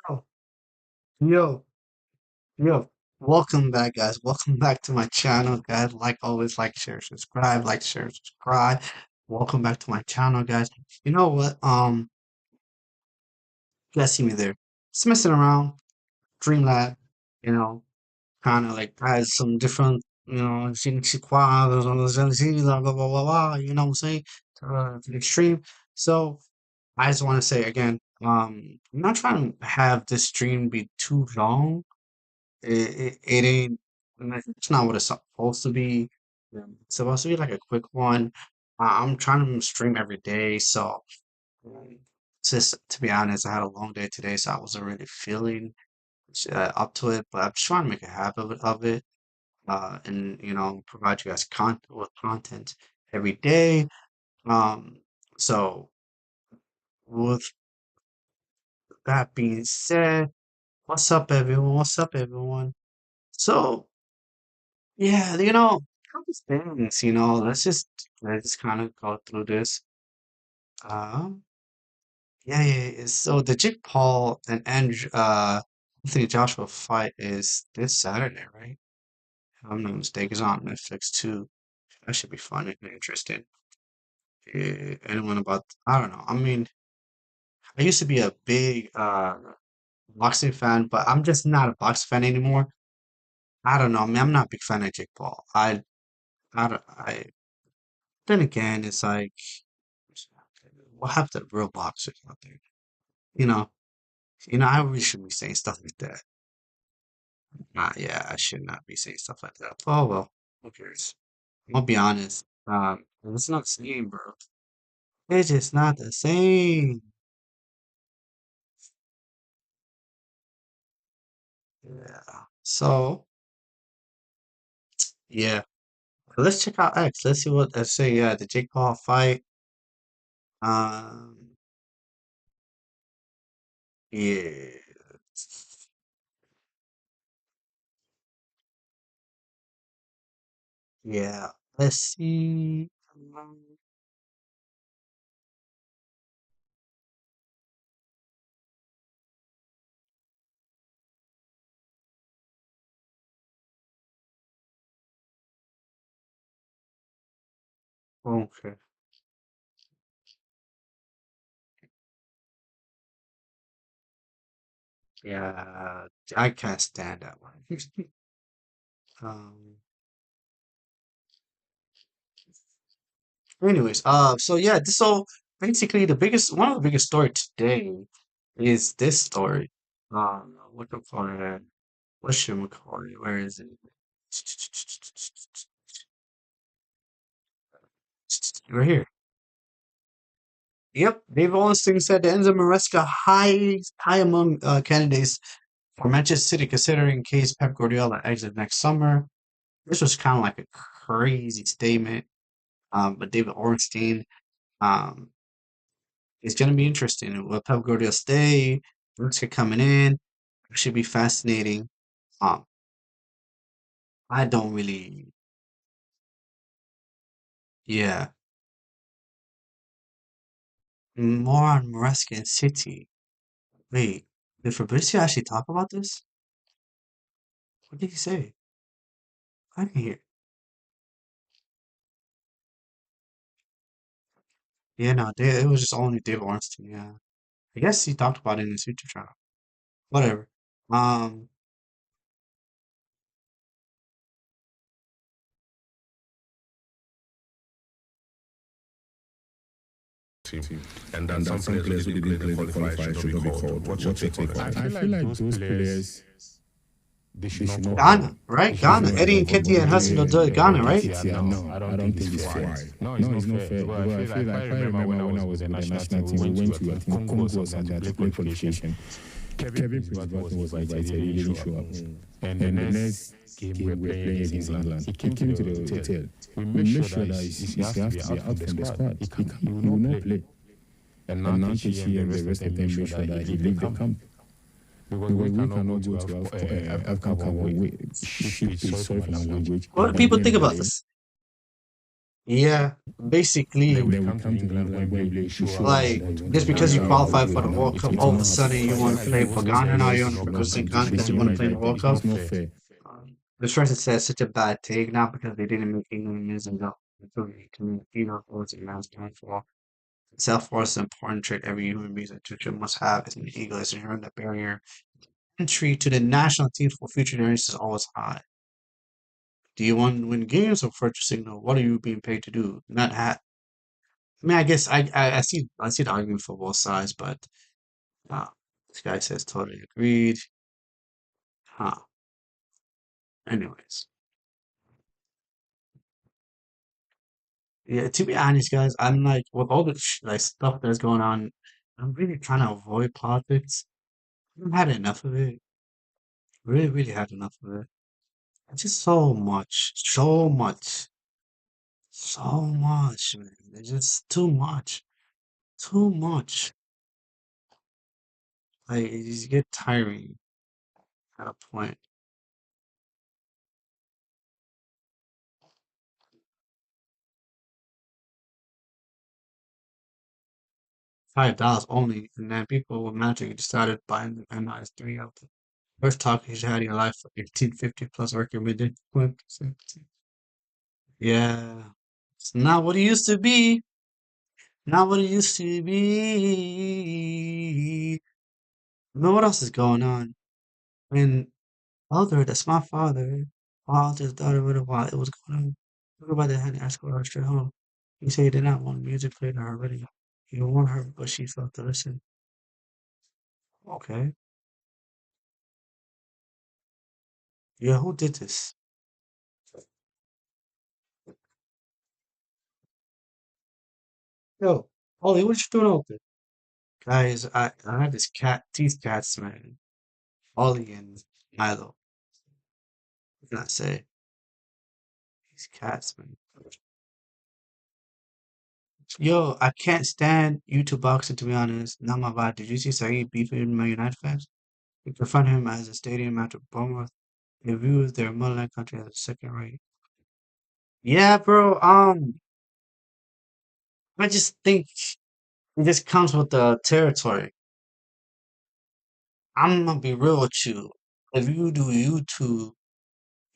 Oh, yo, yo. Welcome back, guys. Welcome back to my channel, guys. Like always, like, share, subscribe, like, share, subscribe. Welcome back to my channel, guys. You know what? You guys see me there. Just messing around, Dreamlab, you know, kind of like has some different, quadros, blah, blah, blah, blah, blah, you know what I'm saying? To the extreme. So, I just want to say again, I'm not trying to have this stream be too long. It ain't. It's not what it's supposed to be. It's supposed to be like a quick one. I'm trying to stream every day, so um, just to be honest, I had a long day today, so I wasn't really feeling up to it. But I'm just trying to make a habit of it, and provide you guys content every day. Um, so with that being said, what's up, everyone? What's up, everyone? So. Yeah, couple things, let's kind of go through this. Um, yeah. So the Jake Paul and Anthony Joshua fight is this Saturday, right? If I'm not mistaken, it's on Netflix too. That should be fun and interesting. Anyone about, I don't know. I mean, I used to be a big boxing fan, but I'm just not a boxing fan anymore. I don't know. I mean, I'm not a big fan of Jake Paul. I, don't- I, then again, it's like. What happened to real boxers out there? You know, I really shouldn't be saying stuff like that. Yeah, I should not be saying stuff like that. Oh well, who cares? I'll be honest. It's not the same, bro. It's just not the same. Yeah. So yeah, let's check out X. Let's see what. Let's say yeah, the Jake Paul fight. Um, yeah, yeah. Let's see. Okay. Yeah, I can't stand that one. Um. Anyways, so yeah, so basically one of the biggest story today is this story. What do you call it? What should we call it? Where is it? Right here. Yep, Dave Olstein said that Enzo Maresca high among candidates for Manchester City, considering case Pep Guardiola exit next summer. This was kind of like a crazy statement. But David Ornstein, um, it's going to be interesting. Will Pep Guardiola stay? Maresca coming in? It should be fascinating. Um, I don't really, yeah. More on Maresca and City. Wait, did Fabrizio actually talk about this? What did he say? I didn't hear. Yeah, no, it was just only Dave Ornstein. Yeah, I guess he talked about it in his YouTube channel. Whatever. Um, team, and that some players who didn't play the qualifier should not be called. What's your take on I it? feel like those players they should not call Ghana, them. right? They should Ghana. not Eddie call Nketiah and Hudson Odoi, Ghana, right? Nketiah. No, I don't think it's fair. No, it's not fair. Because I feel like I remember when I was with the national team, we went to I think Congo or something to play qualification. Kevin Prince Boateng was invited. He didn't show up. And the next game we were playing against England, he came to the hotel. We made sure that he has to be out from the squad. He will not play. And now Teixeira and the rest of them make sure that he leave the camp. Because we cannot go to African Cup and ship is sorry for my language. What do and people go think and about play. this? Yeah, basically, Then we come to England when Wembley show up like that you want just to because you play. qualify for the World It Cup, will all of not a sudden you happen. want to play for Ghana now. You want to represent Ghana because you want to play in the World Cup. It's not fair. The stress is said such a bad take, not because they didn't make England music up. You know, towards a man's time for self-worth is an important trait every human being must have as an ego is inherent the barrier entry to the national team for future generations is always high. Do you want to win games or for to signal? What are you being paid to do? Not hat. I mean, I guess I see the argument for both sides, but uh, this guy says totally agreed. Huh. Anyways, yeah. To be honest, guys, I'm like with all the like stuff that's going on, I'm really trying to avoid politics. I've had enough of it. Really, really had enough of it. It's just so much, man. It's just too much, too much. Like it just get tiring at a point. $5 only, and then people with Magic decided buying the MIS3 out there. First talk you had in your life for 1850 plus recommended 1%. Yeah. It's not what it used to be. Not what it used to be. But what else is going on? When Father, that's my father. Father's daughter with a while it was going on. Everybody had to ask her straight home. He said he did not want music played on her radio. He warned her, but she felt to listen. Okay. Yeah, who did this? Yo, Ollie, what you doing out there? Guys, I had this cat, these cats, man. Ollie and Milo. What can I say? These cats, man. Yo, I can't stand YouTube boxing to be honest. Not my vibe. Did you see Saeed beefing with my United fans? You can find him as a stadium after Bournemouth. They views their motherland country as a second rate. Yeah, bro. I just think it just comes with the territory. I'm gonna be real with you. If you do YouTube,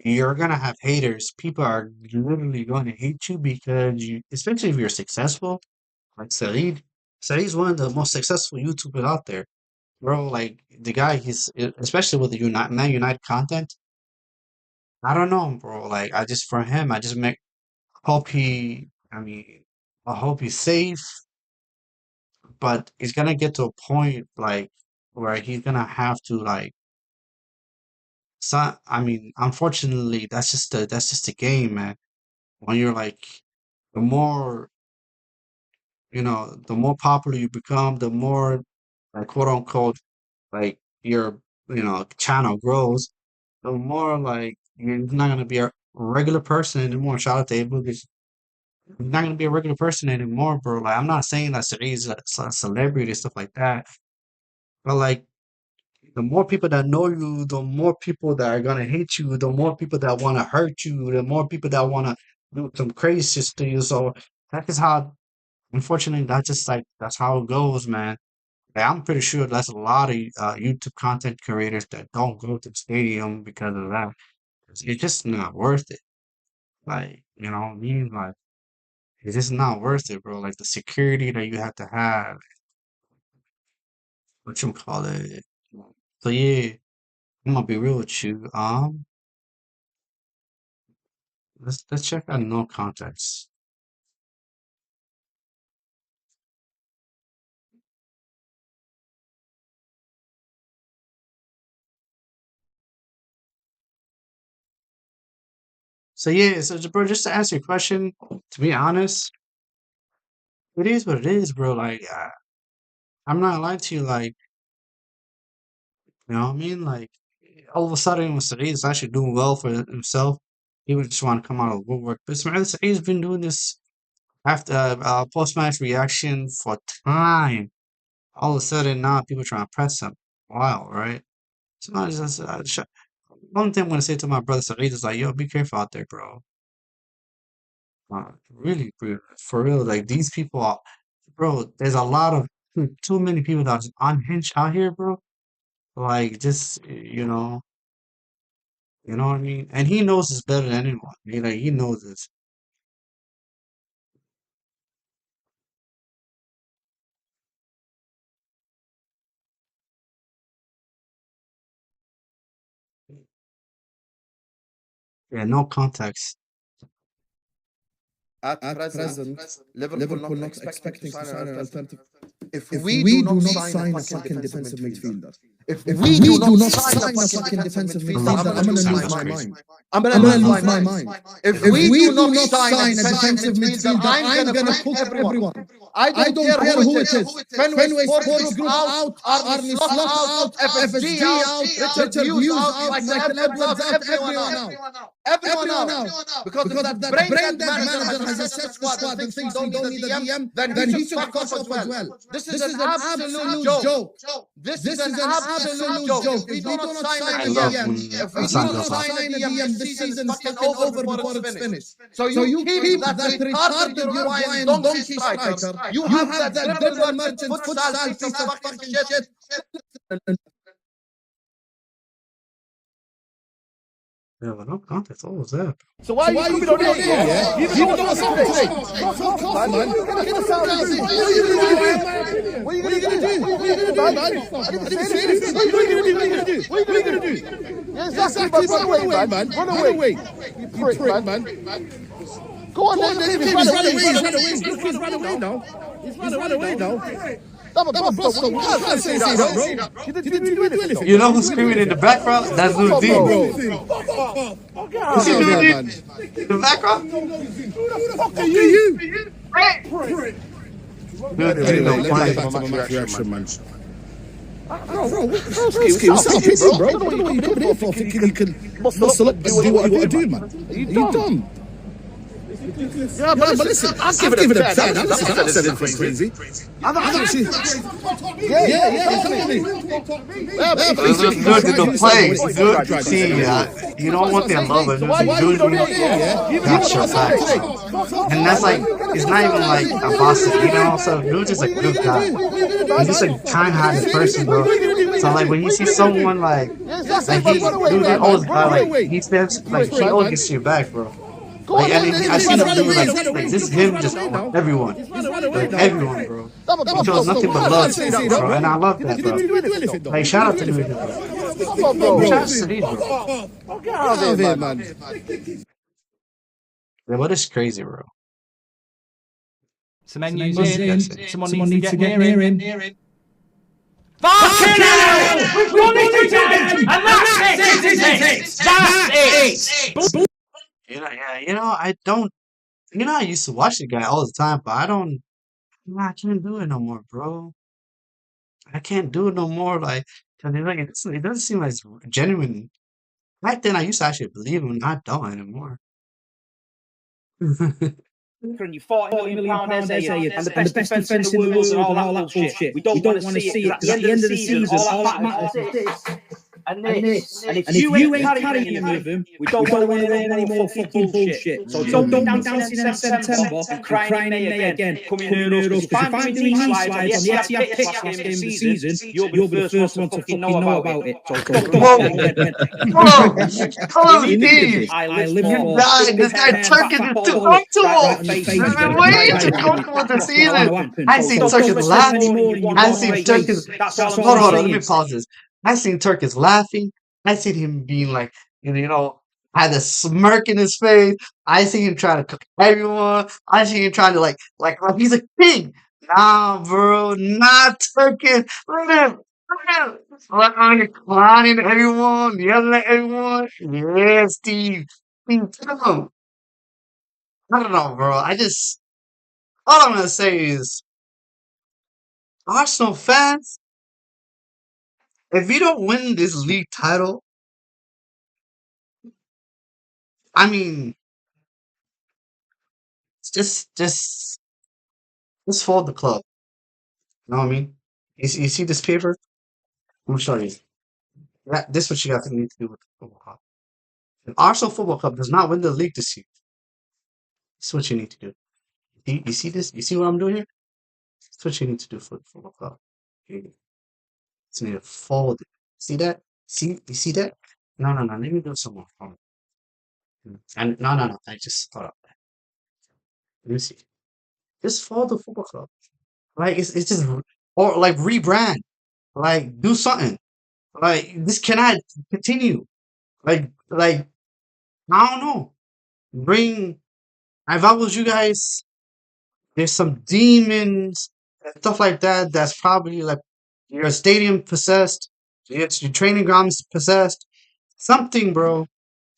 you're gonna have haters. People are literally going to hate you because you, especially if you're successful, like Saeed. Saeed's one of the most successful YouTubers out there, bro. Like the guy, especially with the Man United content. I don't know, bro. Like I just for him, I just make hope he. I mean, I hope he's safe, but he's gonna get to a point like where he's gonna have to like. So I mean, unfortunately, that's just the game, man. When you're like, the more the more popular you become, the more like quote unquote like your channel grows, the more like you're not gonna be a regular person anymore. Shout out to Abel, because you're not gonna be a regular person anymore, bro. Like I'm not saying that Cerise is a celebrity stuff like that, but like the more people that know you, the more people that are gonna hate you, the more people that want to hurt you, the more people that want to do some crazy shit to you. So that is how, unfortunately, that's just like that's how it goes, man. Like, I'm pretty sure there's a lot of YouTube content creators that don't go to the stadium because of that. It's just not worth it. Like, you know what I mean? Like, it's just not worth it, bro. Like the security that you have to have, what you call it. So yeah, I'm gonna be real with you. Let's check out no context. So yeah, so bro, just to answer your question, to be honest, it is what it is, bro. Like, I'm not lying to you. Like, you know what I mean? Like, all of a sudden, when Saeed is actually doing well for himself, he would just want to come out of the woodwork. But Ismail Saeed's been doing this after post-match reaction for time. All of a sudden, now people trying to press him. Wow, right? So I just, one thing I'm gonna say to my brother Saeed is like, yo, be careful out there, bro. Really, bro, for real. Like these people are, bro. There's a lot of too many people that's unhinged out here, bro. Like just you know what I mean. And he knows this better than anyone. He knows this. Yeah, no context. At present, Liverpool not expecting to sign an alternative. If we we do do not not sign sign a a fucking fucking defensive midfielder, If if we we do do not not sign sign a a fucking fucking defensive defensive midfielder, midfielder, I'm gonna Sounds lose my crazy. mind. I'm I'm gonna gonna lose lose my my mind. mind. If If we we do do not not sign sign a a defensive midfielder, I'm gonna put put everyone. I I don't care who it is. Fenway Fenway Sports Sports Group Group out, out, Arne Arne Slot Slot out, out, FSG FSG out, out, Richard Richard Hughes Hughes out, out, Michael Edwards out, everyone out. Everyone everyone out. out. Because Because if if that that brain brain dead dead manager manager has has assessed assessed the the squad squad and and thinks thinks we we don't don't need need a a DM, DM, then then he he should should fuck fuck off as off as well. well. This is This an is an absolute absolute joke. joke. This is This an is an absolute absolute joke. joke. If we If do we not do not sign a sign I a love DM, DM, when if we if do we Hassan do not goes not off. sign a sign a DM, DM, this this season is season is fucking fucking over over before before it's it's finished. finished. So So you you keep keep that that retarded retarded Uruguayan Uruguayan donkey donkey striker. striker. You You have have that that dribble dribble merchant merchant futsal futsal piece of piece of fucking fucking shit. shit. Yeah, but no context. What was that? So why So are you why are you coming on coming here? on here? You You know know what's what's happening happening today? today? Fuck off, man. Man, Get the fuck out of here. What are you gonna do, man? What are you What are you gonna gonna do? do? What What are you gonna do, man? I I didn't didn't say say anything. anything. What are you gonna do? What are you gonna do? What are you gonna do? Yeah, exactly, man. Run away, man. Run away. You prick, man. Go on, then. He's Run run away. away. He's run away. Look, he's run away now. He's run away now. Have a I'm a bus, bus, though. though. You can't say that, bro. You didn't do anything. You know who's screaming in the background? That's Fuck off, Nuddin. bro. You see Out there, Nuddin man. in the background? Fuck are you? Nuddin, Anyway, no let's point. get back to my match reaction, man. Bro, what's up, bro? I don't know what you're coming here for. Thinking you can muscle up and do what you want to do, man. Are you dumb? Yeah, but listen, I'll give it a try. I'm not saying anything crazy. I've actually... Yeah, exactly. Good to the place. Good to see. You know one thing I love is dude got your back. And that's like, it's not even like a boss, you know? So dude's just a good guy. He's just a kind-hearted person, bro. So like when you see someone like dude always like he stands like he always gets your back, bro. Like, and I seen him do like this is him just everyone, like everyone, bro. He shows nothing but love, bro, and I love that, bro. Like shout out to the bro. Shout out to these, bro. Get out of here, man. Yeah, what is crazy, bro? Someone needs to get near him. Fucking hell! We've done it again! And that's it! I don't. I used to watch the guy all the time, but I can't do it no more, bro. I can't do it no more, like, cause it doesn't seem like it's genuine. Back then, I used to actually believe him. I don't anymore. And you £40 million essay and the best defence in the world and all that bullshit. We don't want to see it because at the end of the season, all that matters is this and this. And if you ain't carrying any of them, we don't want to win any more fucking bullshit. So don't be dancing in September and crying in May again. Coming here up. If you find these slides on the Etihad pitch last game of the season, you'll be the first one to fucking know about it. So Steve! I live for This guy Turk is too comfortable. Way too comfortable with the season. I see Turk is laughing. I see Turk is. Hold on. Let me pause this. I seen Turk is laughing. I seen him being like, had a smirk in his face. I see him trying to cook everyone. I see him trying to like he's a king. Nah, bro, not Turkish. Look at him. Like clowning everyone, yelling at everyone. Yeah, Steve. Tell him. I don't know, bro. All I'm gonna say is, Arsenal fans, if you don't win this league title, I mean, just fold the club. You know what I mean? You see this paper? I'm gonna show you. This is what you guys need to do with the football club. If Arsenal Football Club does not win the league this year, this is what you need to do. You see this? You see what I'm doing here? That's what you need to do for the football club. You just need to fold it. See that? You see that? No. Let me do some more. Hold on. And no. I just hold up. Let me see. Just fold the football club. Like it's just or like rebrand. Like do something. Like this cannot continue. Like I don't know. Bring. If I was you guys, there's some demons and stuff like that. That's probably like your stadium possessed. Your training grounds possessed. Something, bro.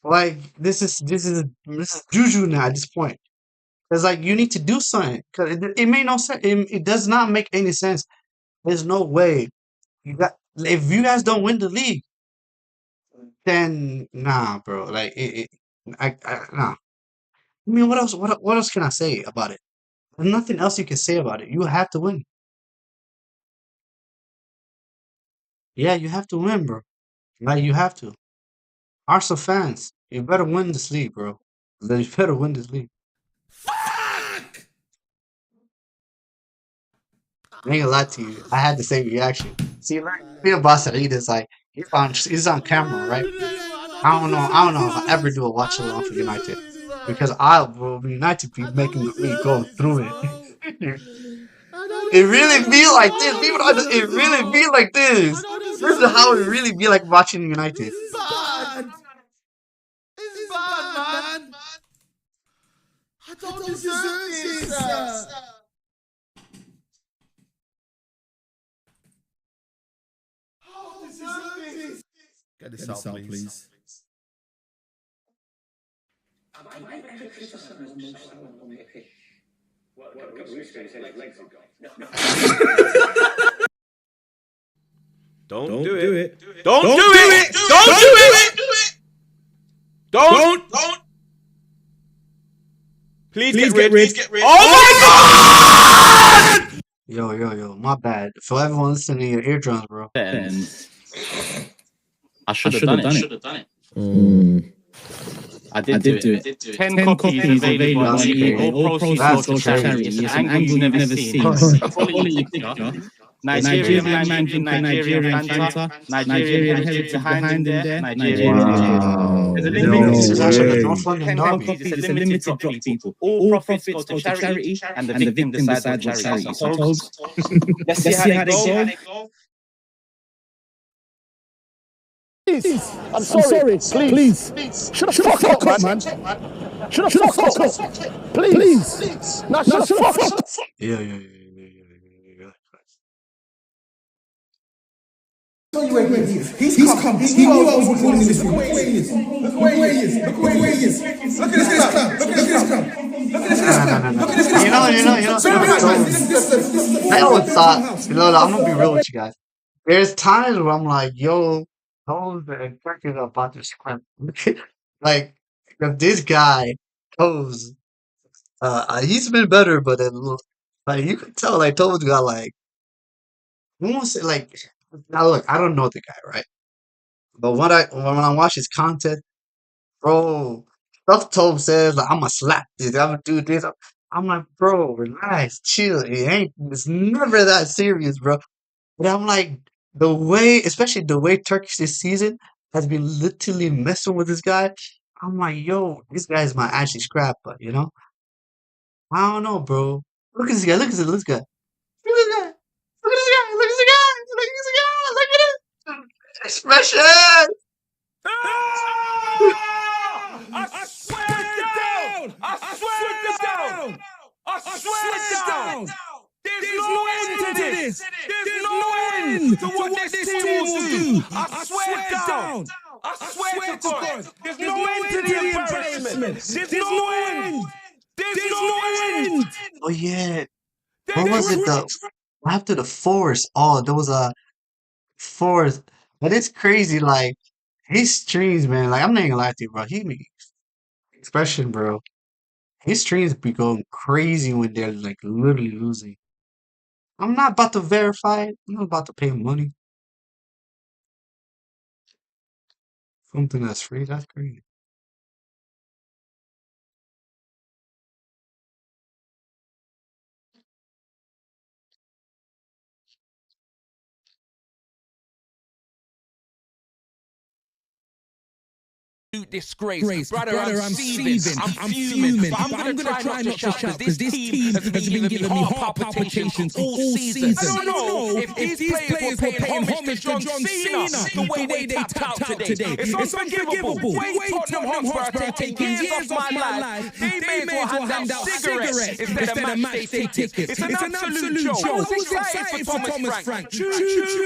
Like this is juju now at this point. Cause like you need to do something. Cause it made no sense. It does not make any sense. There's no way if you guys don't win the league, then nah, bro. Like nah. I mean, what else? What else can I say about it? There's nothing else you can say about it. You have to win. Yeah, you have to win, bro. Like you have to. Arsenal fans, you better win this league, bro. You better win this league. Fuck! I ain't gonna lie to you. I had the same reaction. See, like being Boss Saeed is like he's on camera, right? I don't know if I ever do a watch along for United because I will United be making me go through it. It really be like this. People don't. It really be like this. This is how it really be like watching United. It's bad, man. I don't deserve this. Get this out, please. Don't do it. Don't do it. Don't do it. Don't. Please get rid. Oh my God! Yo, my bad. For everyone listening to your eardrums, bro. I should have done it. I did do it. 10 copies available on eBay. All proceeds go to charity. It's an angle you've never seen. Quality picture. Nigerian man drinking Nigerian Fanta. Nigerian heritage behind him there. Nigerian. There's a limited drop, people. All profits go to charity, and the victim decides what charity. So, let's see how they go. I'm sorry. Please. Shut the fuck up, man. Shut the fuck up. Please. Now shut the fuck up. Yeah. He's come. He knew I was recording this. Look where he is. Look where he is. Look at this crap. You know. I always thought, I'm gonna be real with you guys. There's times where I'm like, yo, Toes are excited about this script. Like, if this guy, Toes, he's been better, but like you could tell, like Toes got like, I won't say like. Now look, I don't know the guy, right? But when I watch his content, bro, stuff Tobe says like I'm gonna slap this, I'm gonna do this. I'm like, bro, relax, chill. It's never that serious, bro. But I'm like, especially the way Turkish this season has been literally messing with this guy. I'm like, yo, this guy's my actually scrap, but you know, I don't know, bro. Look at this guy. Look at this guy. Expression! I swear down! There's no end to this! There's no end to what this team will do! I swear down! I swear to God! There's no end to the embarrassment! There's no end! There's no end! Oh yeah. What was it though? After the force. Oh, there was a force. But it's crazy, like, his streams, man, like, I'm not gonna lie to you, bro. He makes expression, bro. His streams be going crazy when they're, like, literally losing. I'm not about to verify it. I'm not about to pay money. Something that's free, that's crazy. Disgrace. Brother, I'm seething. I'm fuming. But I'm gonna try not to shout because this team has been giving me heart palpitations all season. I don't know if these players were paying homage to John Cena the way they tapped out today. It's unforgivable. The way Tottenham Hotspur are taking years off my life, they may as well hand out cigarettes instead of match day tickets. It's an absolute joke. I was excited for Thomas Frank. True,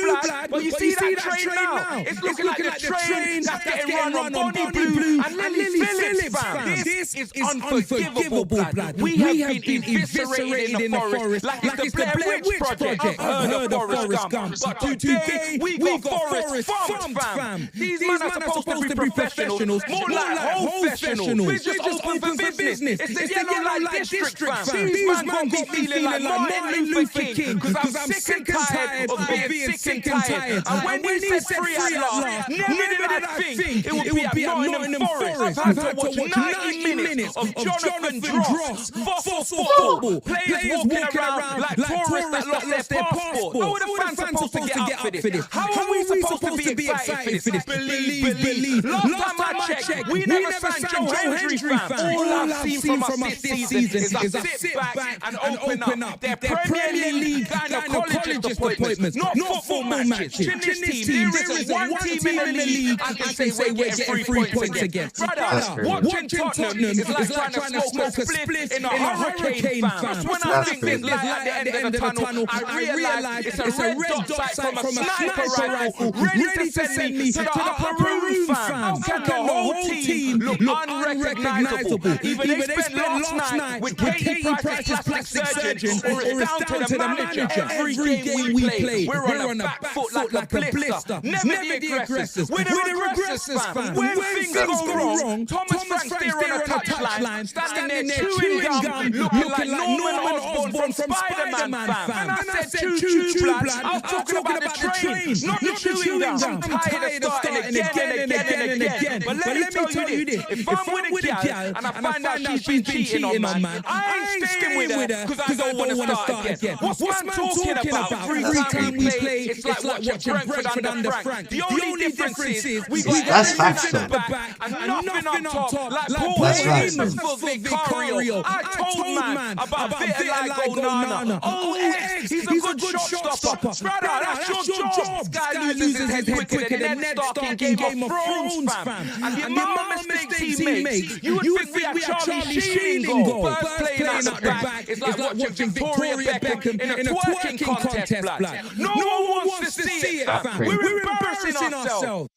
blood. But you see that train now? It's looking like the train that's getting run on Bonnie Blue and Lily Phillips, fam. This is unforgivable, blood. We have been eviscerated in the forest like it's the Blair Witch Project. I've heard of Forrest Gump, but today we got Forrest Fump, fam. These men are supposed to be professionals, more like whole professionals. We're just open for business. It's the Yellow Light District, fam. These men got me feeling like Martin Luther King, because I'm sick and tired of being sick and tired. And when he said free at last, never did I think it would be at Nottingham Forest. I've had to watch 90 minutes of Jonathan Dross, fossil football, players walking around like tourists that lost their passport. How are the fans supposed to get up for this? How are we supposed to be excited for this? Believe. Last time I checked, we never signed Joe Hendry, fam. All I've seen from us this season is I sit back and open up their Premier League gynecologist appointments, not football matches. In this team, there isn't one team in the league I can say we're getting 3 points again. Brother, watching Tottenham is like trying to smoke a split in a hurricane, fam. Just when I think there's light at the end of the tunnel, I realise it's a red dot sight from a sniper rifle ready to send me to the upper room, fam. How can the whole team look unrecognisable debatable. Either they spent last night with Katie Price's plastic surgeon, or it's down to the manager. Every game we play, we're on a back foot like a blister. Never the aggressors. We're the regressors, fam. When things go wrong, Thomas Frank's there on a touchline, standing there chewing gum, looking like Norman Osborn from Spider-Man, fam. And I said choo-choo, blood. I was talking about the train, not the chewing gum. I'm tired of starting again and again. But let me tell you this, if I'm with a gal and I find out she's been cheating on man, I ain't staying with her because I don't want to start again. What's man talking about? Every time we play, it's like watching Brentford under Frank. The only difference is we got That's facts, everything at the though. back and nothing up top. Like Paul That's facts. Heyman for Vicario. I told man about Vitiligo Nana. Oh, X, he's a good shot stopper. Brother, that's your job. This guy loses his head quicker than Ned Stark in Game of Thrones, fam. And the amount of mistakes he makes, you would think we had Charlie Sheen goal. First playing out the back, it's like watching Victoria Beckham in a twerking contest, blood. No one wants to see it, fam. We're embarrassing ourselves.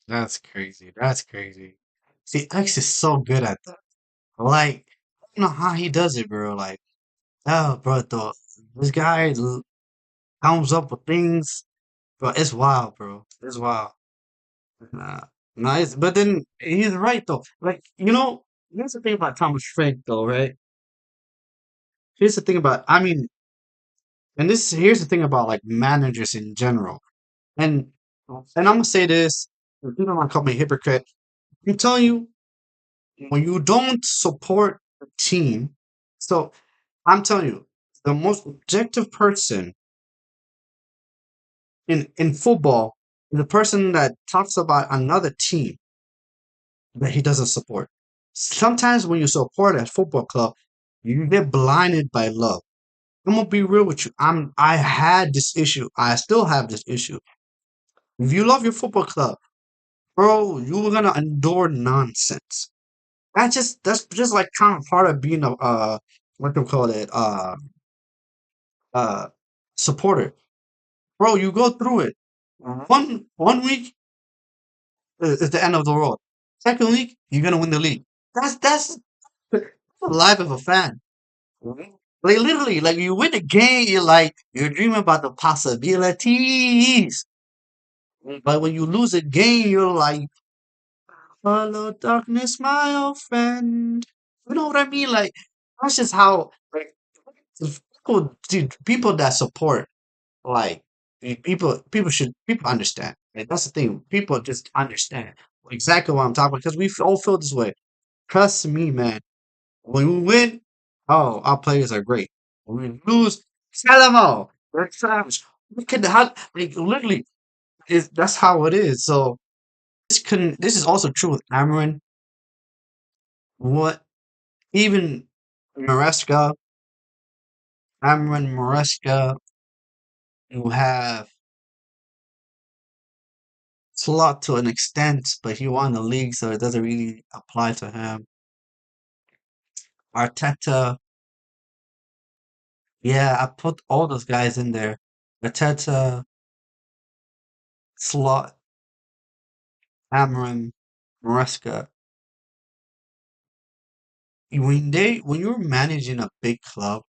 That's crazy. That's crazy. See, X is so good at that. Like, I don't know how he does it, bro. Like, oh, bro, this guy comes up with things, bro. It's wild, bro. It's wild. Nice, but then he's right though. Like, here's the thing about Thomas Frank, though, right? Here's the thing about, I mean, here's the thing about like managers in general, and I'm gonna say this. People might call me a hypocrite. I'm telling you, when you don't support the team, so I'm telling you, the most objective person in football is the person that talks about another team that he doesn't support. Sometimes when you support a football club, you get blinded by love. I'm gonna be real with you. I had this issue. I still have this issue. If you love your football club, bro, you're gonna endure nonsense. That's just like kind of part of being a what do you call it, supporter. Bro, you go through it. One week is the end of the world. Second week, you're gonna win the league. That's the life of a fan. Like literally, like you win a game, you're dreaming about the possibilities. But when you lose a game, you're like, "Hello, darkness, my old friend." You know what I mean? Like that's just how like people that support like people understand. Like, that's the thing. People just understand exactly what I'm talking about because we all feel this way. Trust me, man. When we win, oh, our players are great. When we lose, sell them all. They're savage. Look at how, like, literally, that's how it is. So this is also true with Amarin. What even Maresca, Amarin Maresca, you have Slot to an extent, but he won the league, so it doesn't really apply to him. Arteta, yeah, I put all those guys in there. Arteta, Slot, Amarin, Maresca. When you're managing a big club,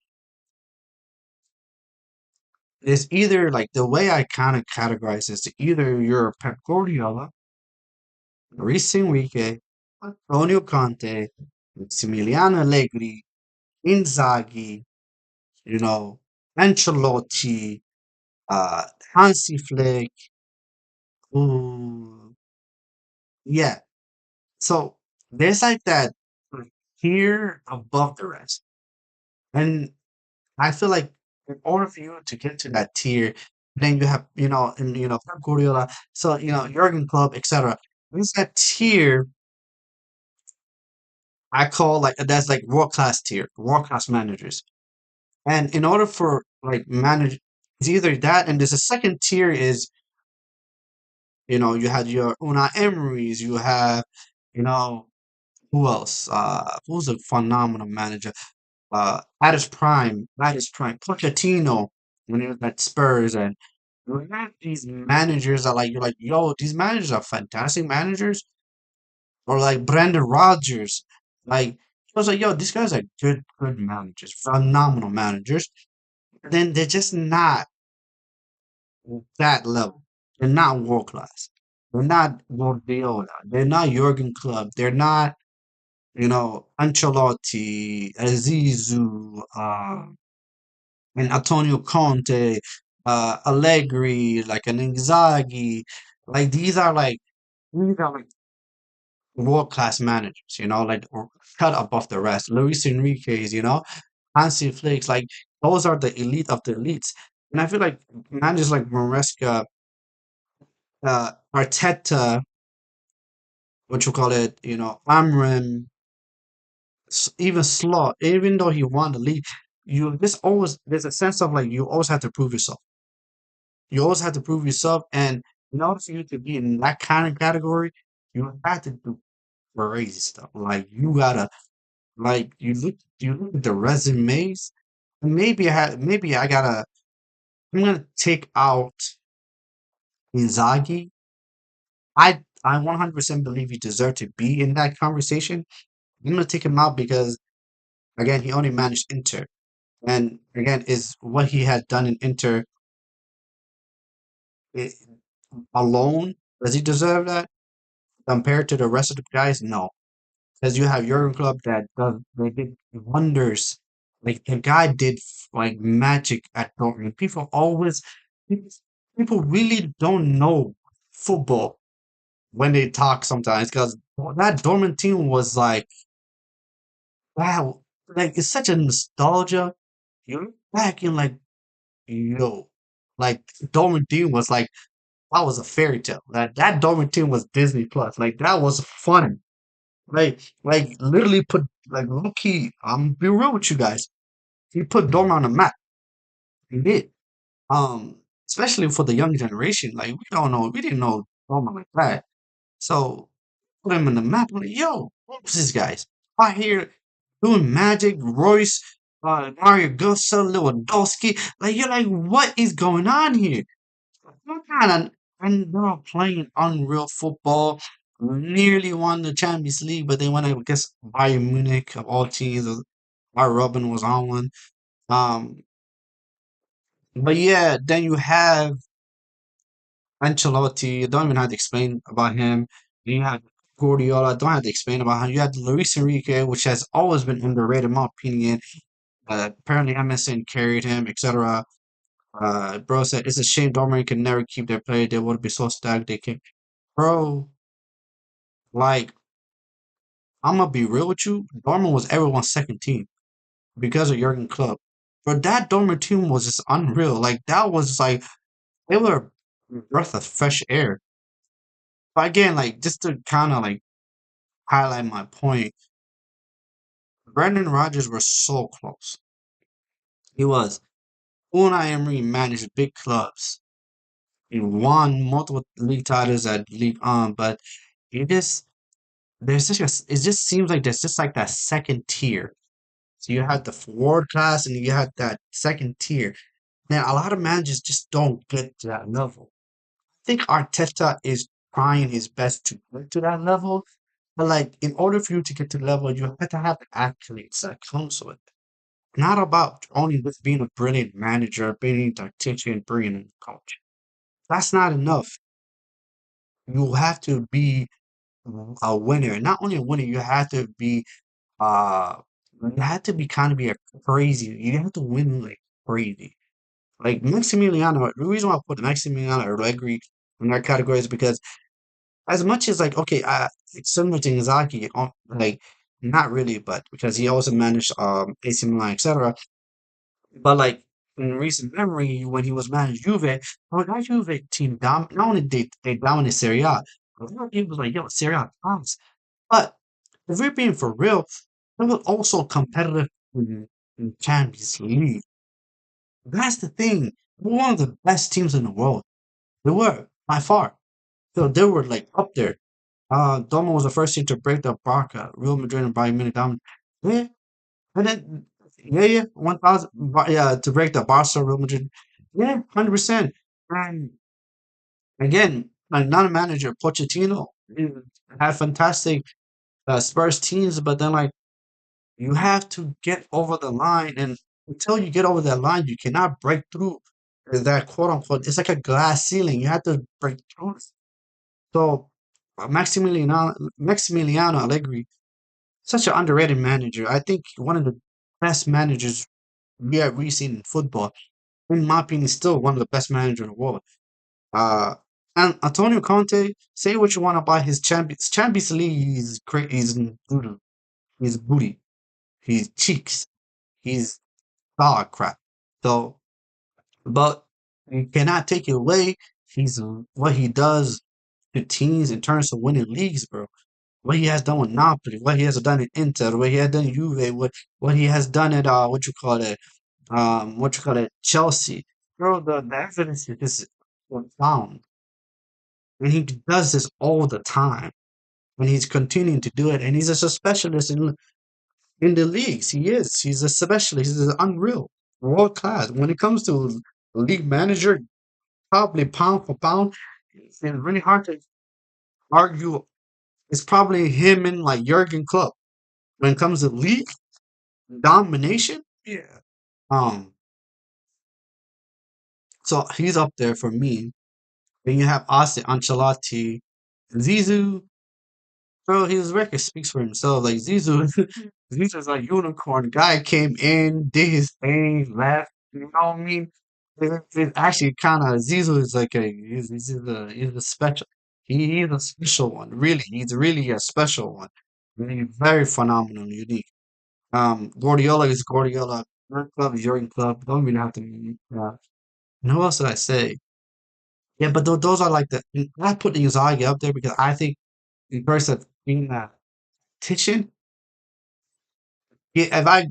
it's either like the way I kind of categorize this, either you're Pep Guardiola, Luis Enrique, Antonio Conte, Massimiliano Allegri, Inzaghi, Ancelotti, Hansi Flick. Ooh, yeah. So there's like that tier above the rest. And I feel like in order for you to get to that tier, then you have, Pep Guardiola, so, Jurgen Klopp, etc. There's that tier I call like that's like world class tier, world class managers. And in order for like manage, it's either that and there's a second tier is you had your Unai Emery's, you have who else? Who's a phenomenal manager? At his prime, Pochettino when he was at Spurs, and you have these managers that like you're like, yo, these managers are fantastic managers, or like Brendan Rodgers, Like he was like, yo, these guys are good managers, phenomenal managers. Then they're just not that level. They're not world class. They're not Guardiola. They're not Jurgen Klopp. They're not, Ancelotti, Azizu, and Antonio Conte, Allegri, like an Inzaghi. Like these are like world class managers, like cut above the rest. Luis Enrique's, Hansi Flick's, like those are the elite of the elites. And I feel like managers like Maresca, Arteta, what you call it, Amrin, even Slot, even though he won the league, there's a sense of like you always have to prove yourself. You always have to prove yourself, and in order for you to be in that kind of category, you have to do crazy stuff. Like you gotta, like you look at the resumes. Maybe I'm gonna take out Inzaghi. I 100% believe he deserved to be in that conversation. I'm gonna take him out because again he only managed Inter, and again is what he had done in Inter i- alone. Does he deserve that compared to the rest of the guys? No, because you have Jurgen Klopp they did wonders. Like the guy did like magic at Dortmund. People people really don't know football when they talk sometimes because that Dortmund team was like wow, like it's such a nostalgia. You look back and like yo, like Dortmund team was like that was a fairy tale. That Dortmund team was Disney Plus. Like that was fun. Like literally put like low key. I'm be real with you guys. He put Dortmund on the map. He did. Especially for the young generation. Like we didn't know Dortmund like that. So put him in the map. Like, yo, who's these guys? Out here doing magic. Royce, Mario Götze, Lewandowski. Like you're like, what is going on here? What kind of and they're playing unreal football. Nearly won the Champions League, but they went against Bayern Munich of all teams. Our Robin was on one. Um, but yeah, then you have Ancelotti. You don't even have to explain about him. You have Guardiola. Don't have to explain about him. You have Luis Enrique, which has always been underrated, in my opinion. Apparently, MSN carried him, etc. Bro said it's a shame Dortmund can never keep their play. They would be so stacked. They can, bro. Like I'm gonna be real with you. Dortmund was everyone's second team because of Jurgen Klopp. But that Dortmund team was just unreal. Like that was like they were a breath of fresh air. But again, like just to kind of like highlight my point, Brendan Rodgers was so close. He was. Unai Emery managed big clubs. He won multiple league titles at League On, but he just there's such a it just seems like there's just like that second tier. So you had the forward class and you had that second tier. Now a lot of managers just don't get to that level. I think Arteta is trying his best to get to that level, but like in order for you to get to the level, you have to have the accolades that comes with it. Not about only just being a brilliant manager, brilliant tactician, brilliant coach. That's not enough. You have to be a winner. Not only a winner, uh you have to be kind of be a crazy. You have to win like crazy. Like Maximiliano, the reason why I put Maximiliano Allegri in that category is because as much as like okay, it's similar to Inzaghi, like not really, but because he also managed AC Milan, etc. But like in recent memory, when he was managed Juve, oh that Juve team not only they dominated Serie A, but a lot of people was like, yo, Serie A bombs. But if we're being for real, they were also competitive in Champions League. That's the thing. They were one of the best teams in the world. They were by far. So they were like up there. Dortmund was the first team to break the Barca, Real Madrid, and Bayern Munich down. Yeah, and then yeah, 1,000. Yeah, to break the Barca, Real Madrid. Yeah, 100%. And again, another manager, Pochettino, had fantastic Spurs teams, but then like you have to get over the line, and until you get over that line, you cannot break through that quote unquote. It's like a glass ceiling. You have to break through it. So Maximiliano Allegri, such an underrated manager. I think one of the best managers we have seen in football. In my opinion, still one of the best managers in the world. Uh, and Antonio Conte, say what you want about his Champions League. He's great. He's doodle. He's booty. He's cheeks. He's dog crap. So, but you cannot take it away. He's what he does to teams in terms of winning leagues, bro. What he has done with Napoli, what he has done in Inter, what he has done in Juve, what he has done at Chelsea. Bro, the evidence is just profound. And he does this all the time. And he's continuing to do it. And he's a specialist in the leagues. He is. He's a specialist. He's unreal. World class. When it comes to league manager, probably pound for pound, it's really hard to argue. It's probably him and like Jurgen Klopp. When it comes to league domination, yeah. So he's up there for me. Then you have Ase Ancelotti, Zizou. Bro, his record speaks for himself. Like Zizou, Zizou's like unicorn. Guy came in, did his thing, left. You know what I mean? It's actually kind of Zizou is like he's a special. He's a special one. Really, he's really a special one. Really very phenomenal, unique. Guardiola is Guardiola. Your club is your club. Don't really have to. And who else did I say? Yeah, but those are like I put Inzaghi up there because I think in terms of being a tactician, yeah, if I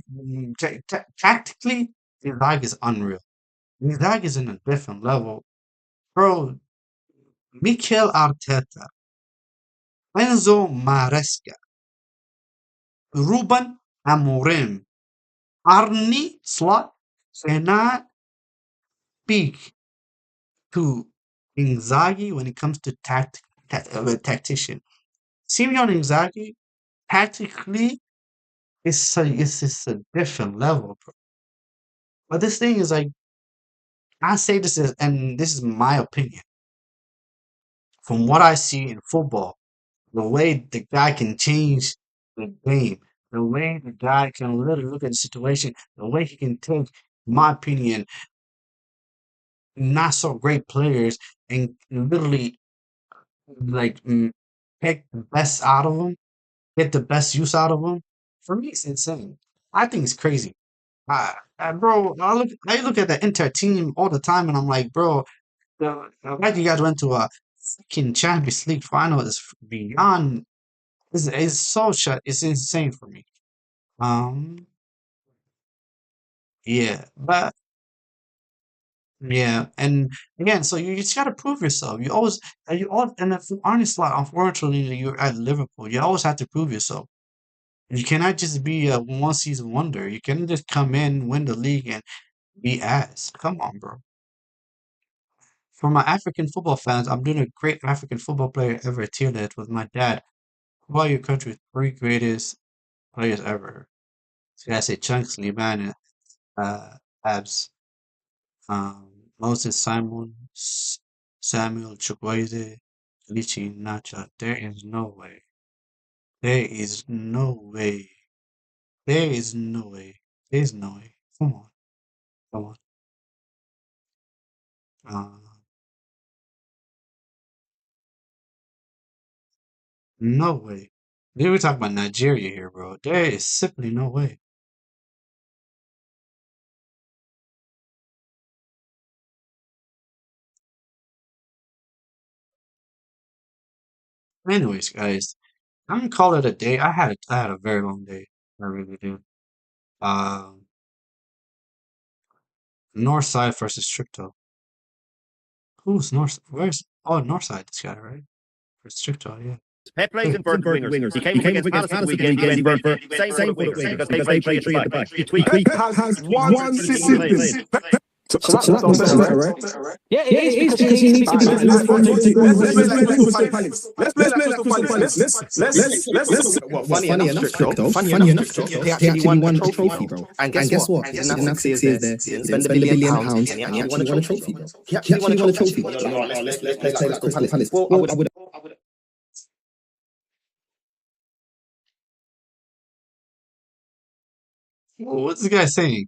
tactically, Inzaghi is unreal. Inzaghi is in a different level, bro. Mikel Arteta, Enzo Maresca, Ruben Amorim, Arne Slot cannot speak to Inzaghi when it comes to tactician. Simeone Inzaghi, tactically, it's just a different level, bro. But this thing is like, I say this is, and this is my opinion. From what I see in football, the way the guy can change the game, the way the guy can literally look at the situation, the way he can take, in my opinion, not so great players and literally like take the best out of them, get the best use out of them. For me, it's insane. I think it's crazy. Bro, I look at the Inter team all the time, and I'm like, bro, the fact you guys went to a freaking Champions League final is beyond. It's so shut. It's insane for me. Um, yeah, but yeah, and again, so you just gotta prove yourself. And if honestly, unfortunately, you're at Liverpool. You always have to prove yourself. You cannot just be a one season wonder. You cannot just come in, win the league, and be ass. Come on, bro. For my African football fans, I'm doing a great African football player ever tier list with my dad. Who are your country's three greatest players ever? So I say Chunks, Liban, and Abs. Moses Simon, Samuel Chukwueze, Lichi Nacha. There is no way. There is no way. There is no way. There's no way. Come on. Come on. No way. We're talking about Nigeria here, bro. There is simply no way. Anyways, guys, I'm gonna call it a day. I had a very long day. I really did. Northside versus Stricto. Who's North? Where's Northside? This guy, right? Versus Stricto, yeah. Pep plays inverted wingers. He came against Palace weekend, getting burnt for same for the wingers because they play 3 at the back. Pep has one system So that's better, right? Yeah, it is because he needs to be. Let's play like Crystal Palace. Let's. Funny enough, Funny enough, he actually won a trophy, bro. And guess what? In that 6 years there, he spent £1 million and he actually won a trophy, bro. He actually won a trophy. Let's play like Crystal Palace. Well, I would. What's this guy saying?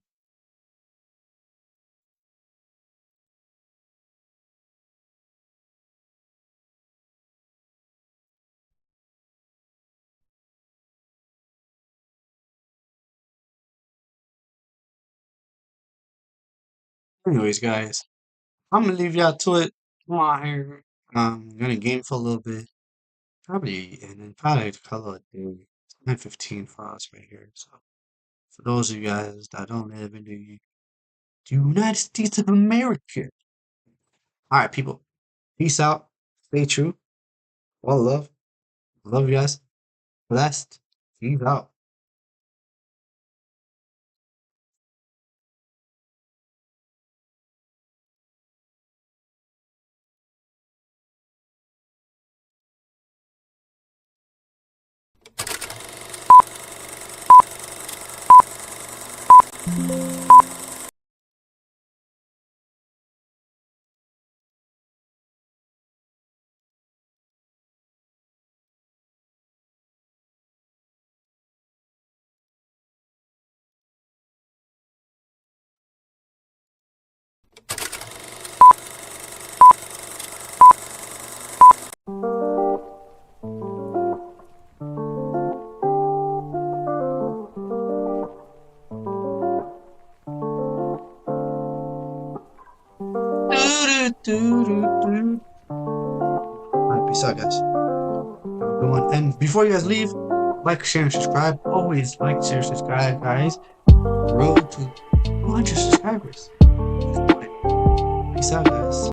Anyways, guys, I'm gonna leave y'all to it. Come on here. I'm gonna game for a little bit. Probably, and then probably call it a day. It's 9:15 for us right here. So, for those of you guys that don't live in the United States of America, all right, people. Peace out. Stay true. All love. Love you guys. Blessed. Peace out. Alright, peace out, guys. Have a good one. And before you guys leave, like, share, and subscribe. Always like, share, subscribe, guys. Road to 200 subscribers. Peace out, guys.